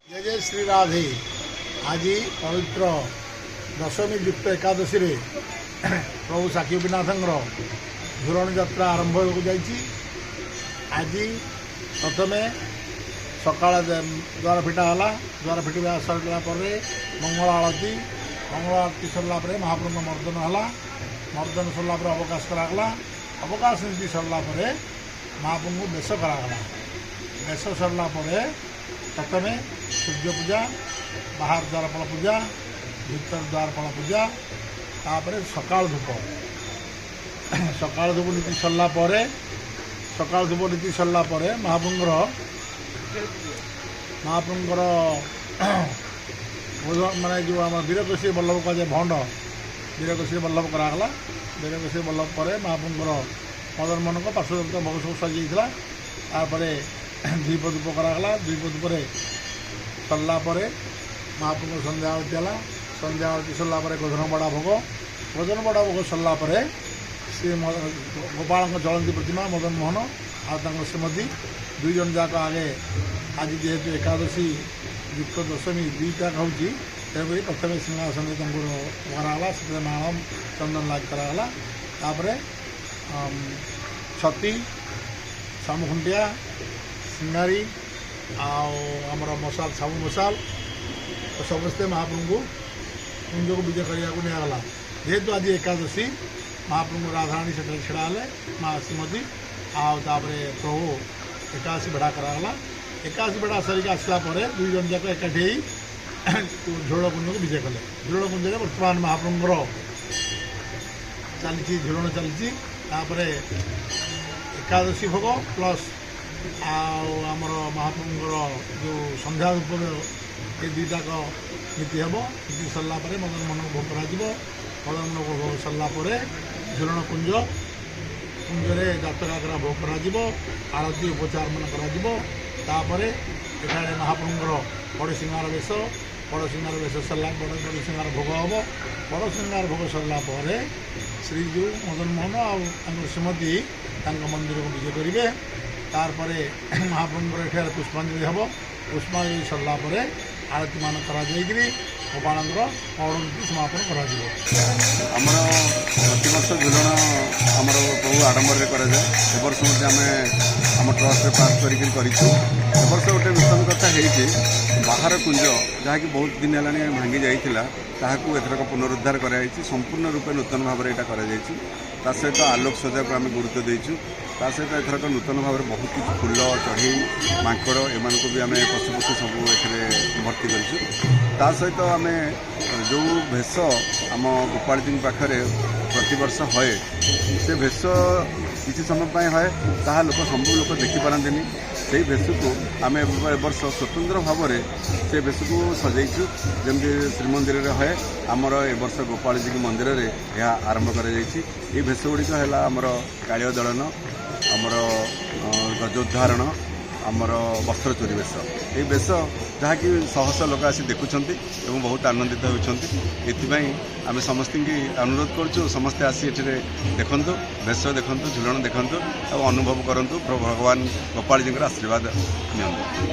जय जय श्री राधे। आज पवित्र दशमी युक्त एकादशी रे प्रभु साक्षी गोपीनाथ झुरण यात्रा आरंभ हो जाइए। आज प्रथम सकाल द्वार फिटा है। द्वार फिटा सरला मंगल आरती सरला महाप्रभु मर्दन है। मर्दन सरला अवकाश करागला। अवकाश नीति सरला महाप्रभु बेश करागला। बेश सरला प्रथम सूर्य पूजा, बाहर द्वारपाल पूजा, भीतर द्वारपाल पूजा, तापर सकाल धूप। सकाल धूप नीति सरला सकाल धूप नीति सरला महाप्रभुर माने जो आम वीरकेशी बल्लभ कह भंड वीरकेशी बल्लभ करागला। वीरकेशी बल्लभ पर महाप्रभुर मदन मोहन को पार्श्वदत्त भोग सब सजाइला। दीप धूप करागला। दीप धूप सरला महाप्रभु संध्या आरती है। संध्या आरती सरला गोधन बड़ा भोग। गोधन बड़ा भोग सरला सी गोपाल चलती प्रतिमा मदन मोहन और श्रीमती दुई जन जाक आगे आज जेहेतु एकादशी युक्त दशमी दुईटा हूँ तेणुक प्रथम सिंहासन कराला। से माण चंदन लाग करागला। छती सामुखुंडिया सिंगारी आमर मसाल साबु मसाल समस्ते महाप्रभु कुंज को विजय करने को निगला। जेहेतु आज एकादशी महाप्रभु राधाराणी से छड़ा माँ श्रीमती आउे प्रभु एकादशी बेढ़ा करागला। एकादशी बेढ़ा सरिक आसला दुई जन जाक एकाठी झोल कुंज को विजय कले। झोल कुंज बर्तमान महाप्रभुर चली झोलन चली। एकादशी भोग प्लस आमर महाप्रभुर जो संध्या रूप ये दुईटाक नीति हम। नीति सरला मदन मोहन भोग कर मदन मोहन भोग सरला झुरण कुंज कुंजरे जातरा भोग कर आरती उपचार मान कर महाप्रभुर बड़ सिंगार बेश सरला बड़ सिंगार भोग हम। बड़ सिंगार भोग सरला श्रीजू मदन मोहन आम श्रीमती मंदिर को विजय करेंगे। तार महाप्रभुर एठार पुष्पांजलि हम। पुष्पांजलि सरला आरती मान कर गोपाल पौड़ नीति समापन कर प्रतिवर्ष झुलन आम बहु आडम्बर करवर्ष आम आम ट्रस्ट पास करवर्ष गोटे नूतन कथा बाहर कुंज जहाँकि बहुत दिन है भांगी जाइला एथरक पुनरुद्धार कर संपूर्ण रूपे नूतन भाव में यहाँ सहित आलोक सजा को आम गुरुत्व देचु। सहित एथरक नूतन भाव में बहुत किसी फूल चढ़ई माकड़ एम भी आम पशुपक्षी सब भर्ती कर सहित आम जो भेष आम गोपाल जी पाखे प्रतिवर्ष हए से भेष किसी समय हए ताहा लोक सब लोक देखिपारती से भेष को आम वर्ष स्वतंत्र भाव में से भेष को सजाइचु। जमी श्रीमंदिर हए आमर ए वर्ष गोपाल जी मंदिर में यह आरंभ कर भेष गुड़िक है आमर कालिया दलन आमर गजोद्धारण आमर वस्त्र चोरी बेश ये बेश जहाँकि शह शह लोक आसी देखुं और बहुत आनंदित होती आम समस्त अनुरोध करुँ समस्ते आसी ये देखु बेश देखु झुलन देखु और अनुभव करूँ भगवान गोपाल जी आशीर्वाद नि।